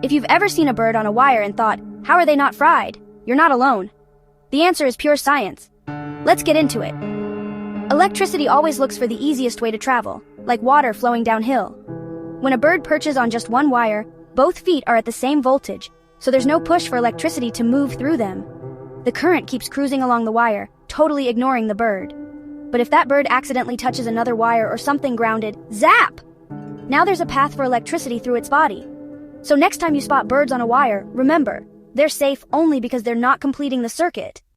If you've ever seen a bird on a wire and thought, how are they not fried? You're not alone. The answer is pure science. Let's get into it. Electricity always looks for the easiest way to travel, like water flowing downhill. When a bird perches on just one wire, both feet are at the same voltage, so there's no push for electricity to move through them. The current keeps cruising along the wire, totally ignoring the bird. But if that bird accidentally touches another wire or something grounded, zap! Now there's a path for electricity through its body. So next time you spot birds on a wire, remember, they're safe only because they're not completing the circuit.